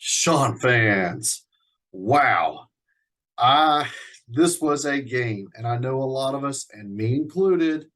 Sean fans, wow. I This was a game, and I know a lot of us, and me included,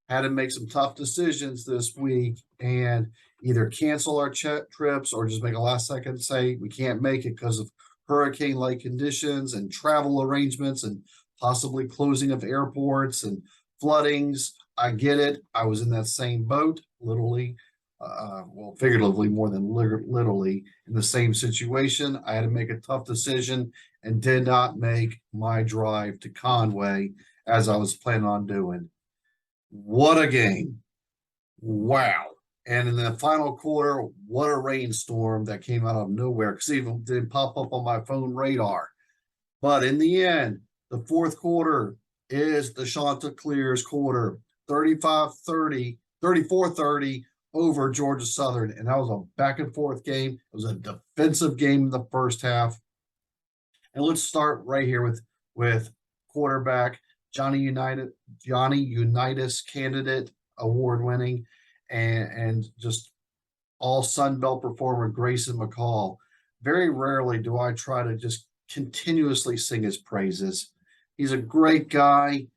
had to make some tough decisions this week and either cancel our trips or just make a last second say we can't make it because of hurricane-like conditions and travel arrangements and possibly closing of airports and floodings. I get it. I was in that same boat, literally, well, figuratively more than literally in the same situation. I had to make a tough decision and did not make my drive to Conway as I was planning on doing. What a game. Wow. And in the final quarter, what a rainstorm that came out of nowhere because it even didn't pop up on my phone radar. But in the end, the fourth quarter is the Chanticleer's quarter, 35-30, 34-30 over Georgia Southern. And that was a back and forth game. It was a defensive game in the first half. And let's start right here with quarterback Johnny Unitas candidate award winning and just all Sun Belt performer Grayson McCall. Very rarely do I try to just continuously sing his praises. He's a great guy.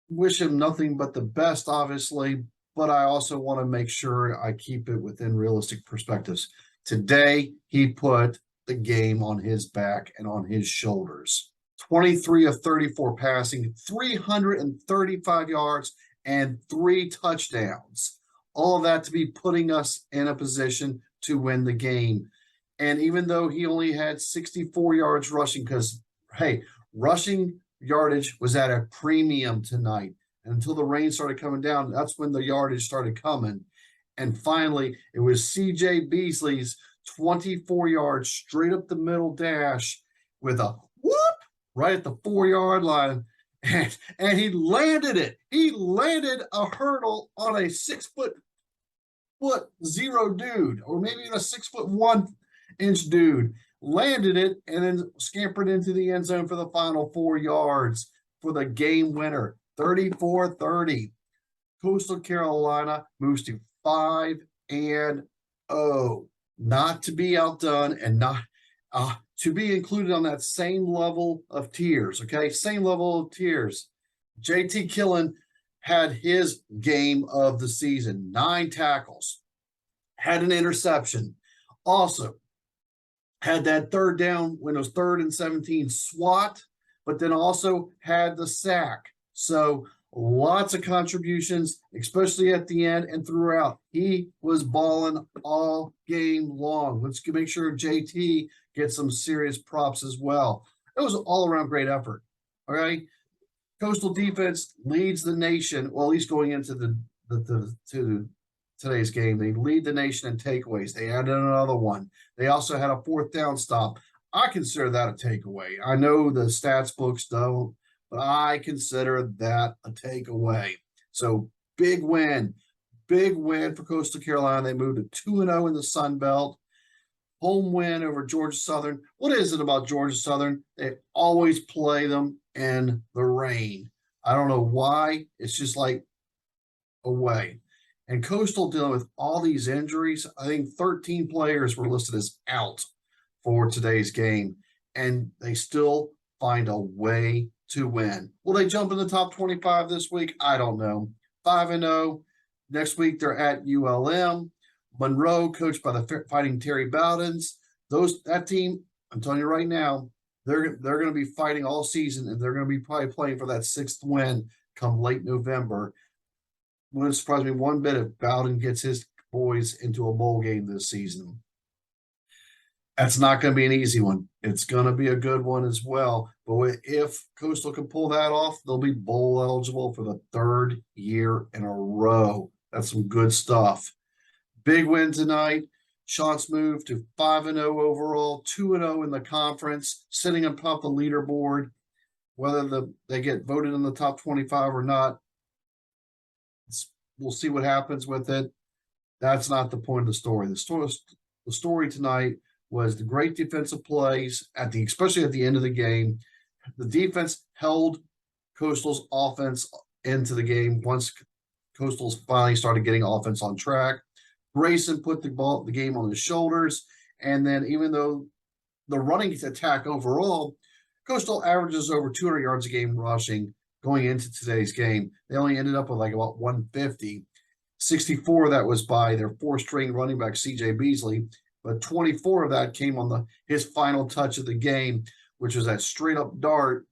Wish him nothing but the best, obviously, but I also want to make sure I keep it within realistic perspectives. Today, he put the game on his back and on his shoulders. 23 of 34 passing, 335 yards, and 3 touchdowns. All of that to be putting us in a position to win the game. And even though he only had 64 yards rushing, because, hey, rushing yardage was at a premium tonight. And until the rain started coming down, that's when the yardage started coming. And finally, it was CJ Beasley's 24 yards straight up the middle dash with a whoop right at the 4-yard line. And he landed it. He landed a hurdle on a 6'0" dude, or maybe even a 6'1" dude. Landed it and then scampered into the end zone for the final 4 yards for the game winner, 34-30. Coastal Carolina moves to 5-0, not to be outdone and not to be included on that same level of tiers. Okay, same level of tiers. JT Killen had his game of the season, 9 tackles, had an interception, also had that third down when it was 3rd and 17 SWAT, but then also had the sack. So lots of contributions, especially at the end and throughout. He was balling all game long. Let's make sure JT gets some serious props as well. It was an all-around great effort. All right. Coastal defense leads the nation, well, at least going into to today's game. They lead the nation in takeaways. They added another one. They also had a 4th down stop. I consider that a takeaway. I know the stats books don't, but I consider that a takeaway. So big win for Coastal Carolina. They moved to 2-0 in the Sun Belt. Home win over Georgia Southern. What is it about Georgia Southern? They always play them in the rain. I don't know why. It's just like away. And Coastal dealing with all these injuries. I think 13 players were listed as out for today's game, and they still find a way to win. Will they jump in the top 25 this week? I don't know. 5-0. Next week, they're at ULM. Monroe, coached by the Fighting Terry Bowdens. That team, I'm telling you right now, they're going to be fighting all season, and they're going to be probably playing for that 6th win come late November. Wouldn't surprise me one bit if Bowden gets his boys into a bowl game this season. That's not going to be an easy one. It's going to be a good one as well. But if Coastal can pull that off, they'll be bowl eligible for the 3rd year in a row. That's some good stuff. Big win tonight. Chants moved to 5-0 overall, 2-0 in the conference, sitting on top of the leaderboard. Whether they get voted in the top 25 or not, we'll see what happens with it. That's not the point of the story. The story tonight was the great defensive plays especially at the end of the game. The defense held Coastal's offense into the game once Coastal's finally started getting offense on track. Grayson put the game on his shoulders, And then even though the running attack overall, Coastal averages over 200 yards a game rushing going into today's game. They only ended up with like about 150. 64 of that was by their four-string running back, CJ Beasley, but 24 of that came on his final touch of the game, which was that straight up dart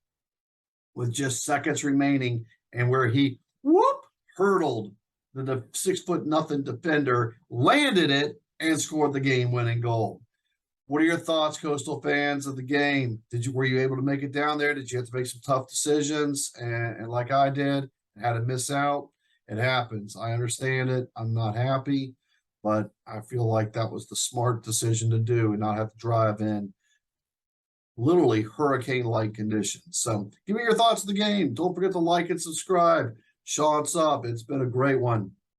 with just seconds remaining, and where he hurdled the 6 foot nothing defender, landed it, and scored the game-winning goal. What are your thoughts, Coastal fans, of the game? Were you able to make it down there? Did you have to make some tough decisions? And like I did, had to miss out. It happens. I understand it. I'm not happy, but I feel like that was the smart decision to do and not have to drive in literally hurricane-like conditions. So give me your thoughts of the game. Don't forget to like and subscribe. Sean's up. It's been a great one.